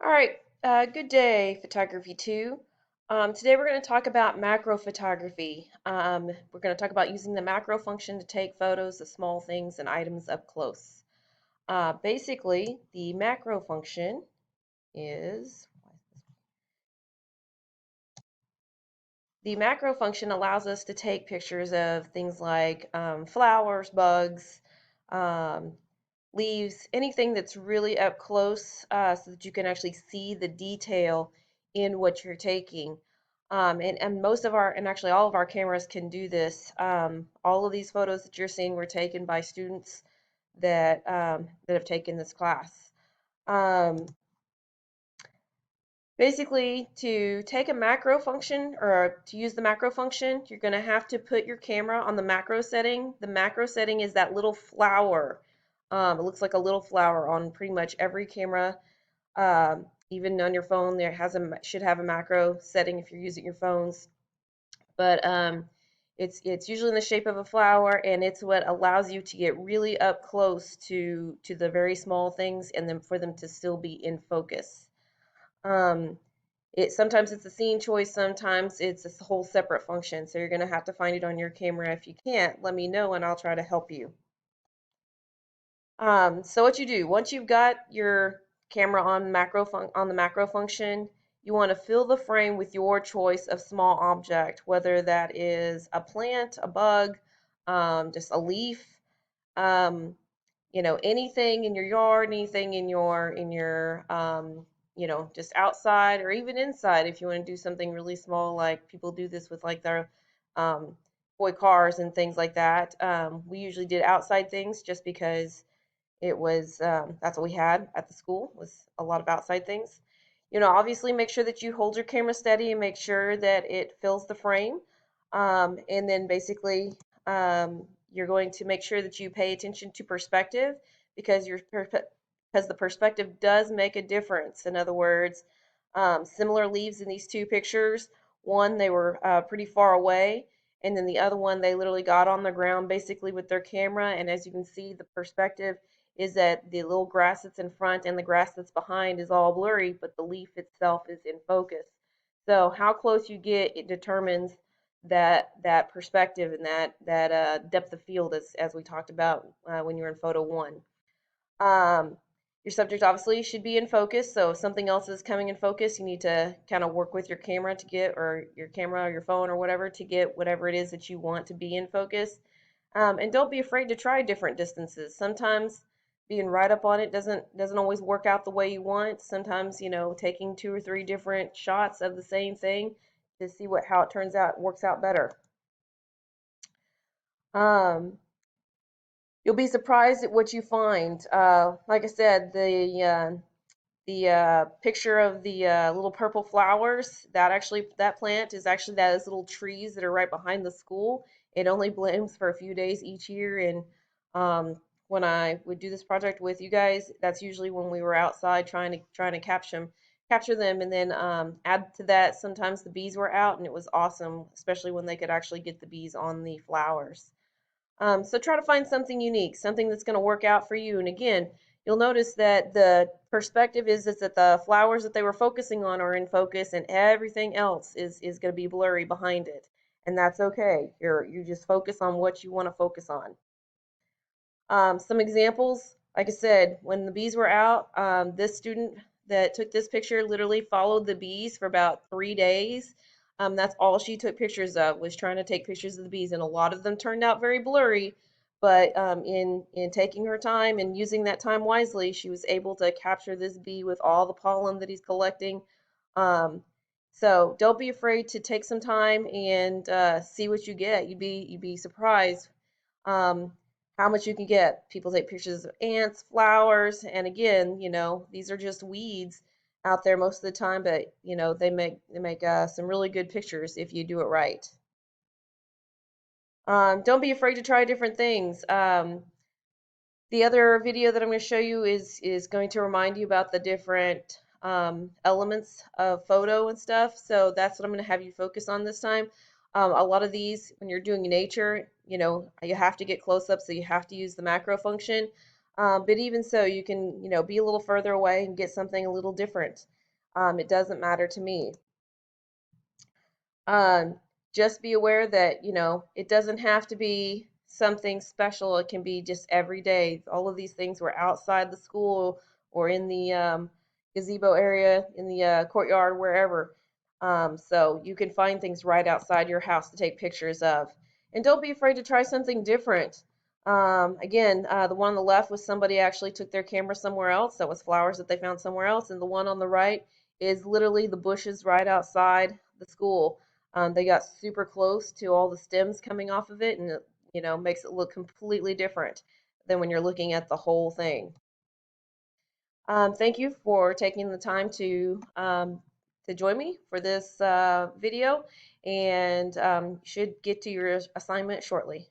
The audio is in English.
All right, good day, Photography 2. Today we're going to talk about macro photography. We're going to talk about using the macro function to take photos of small things and items up close. Basically, is the macro function allows us to take pictures of things like flowers, bugs, um, leaves, anything that's really up close so that you can actually see the detail in what you're taking. And most of our, and actually all of our cameras can do this. All of these photos that you're seeing were taken by students that have taken this class. Um, Basically, to take a macro function or to use the macro function, you're going to have to put your camera on the macro setting. The macro setting is that little flower. It looks like a little flower on pretty much every camera. Even on your phone, there should have a macro setting if you're using your phones. But it's usually in the shape of a flower, and it's what allows you to get really up close to the very small things, and then for them to still be in focus. Um, sometimes it's a scene choice, sometimes it's a whole separate function. So you're going to have to find it on your camera. If you can't, let me know and I'll try to help you. So what you do, once you've got your camera on on the macro function, you want to fill the frame with your choice of small object, whether that is a plant, a bug, just a leaf, um, anything in your yard, anything in your just outside or even inside. If you want to do something really small, like people do this with like their um, toy cars and things like that. We usually did outside things just because it was that's what we had at the school, was a lot of outside things. Obviously make sure that you hold your camera steady and make sure that it fills the frame. And then basically you're going to make sure that you pay attention to perspective, because because the perspective does make a difference. In other words, similar leaves in these two pictures. One, they were pretty far away, and then the other one, they literally got on the ground basically with their camera. And as you can see, the perspective is that the little grass that's in front and the grass that's behind is all blurry, but the leaf itself is in focus. So how close you get, it determines that perspective and that depth of field, as we talked about when you're in photo one. Um, your subject obviously should be in focus. So if something else is coming in focus, you need to kind of work with your camera to get, or your camera or your phone or whatever, to get whatever it is that you want to be in focus. And don't be afraid to try different distances. Sometimes being right up on it doesn't always work out the way you want. Sometimes, taking two or three different shots of the same thing to see how it turns out works out better. Um, you'll be surprised at what you find. Like I said, the picture of the little purple flowers, that plant is actually those little trees that are right behind the school. It only blooms for a few days each year, and when I would do this project with you guys, that's usually when we were outside trying to capture them, and then add to that, sometimes the bees were out, and it was awesome, especially when they could actually get the bees on the flowers. So try to find something unique, something that's going to work out for you. And again, you'll notice that the perspective is that the flowers that they were focusing on are in focus, and everything else is going to be blurry behind it. And that's okay. You just focus on what you want to focus on. Some examples, like I said, when the bees were out, this student that took this picture literally followed the bees for about 3 days. That's all she took pictures of, was trying to take pictures of the bees, and a lot of them turned out very blurry. But in taking her time and using that time wisely, she was able to capture this bee with all the pollen that he's collecting. Um, so don't be afraid to take some time and see what you get. You'd be surprised. Um, how much you can get. People take pictures of ants, flowers, and again, these are just weeds out there most of the time, but they make some really good pictures if you do it right. Don't be afraid to try different things. The other video that I'm going to show you is going to remind you about the different elements of photo and stuff. So that's what I'm going to have you focus on this time. A lot of these, when you're doing nature, you have to get close up, so you have to use the macro function. But even so, you can, be a little further away and get something a little different. It doesn't matter to me. Um, just be aware that, it doesn't have to be something special. It can be just every day. All of these things were outside the school or in the gazebo area, in the courtyard, wherever. So you can find things right outside your house to take pictures of. And don't be afraid to try something different. Again, the one on the left was somebody actually took their camera somewhere else. That was flowers that they found somewhere else. And the one on the right is literally the bushes right outside the school. They got super close to all the stems coming off of it, and it, makes it look completely different than when you're looking at the whole thing. Thank you for taking the time to join me for this video, and should get to your assignment shortly.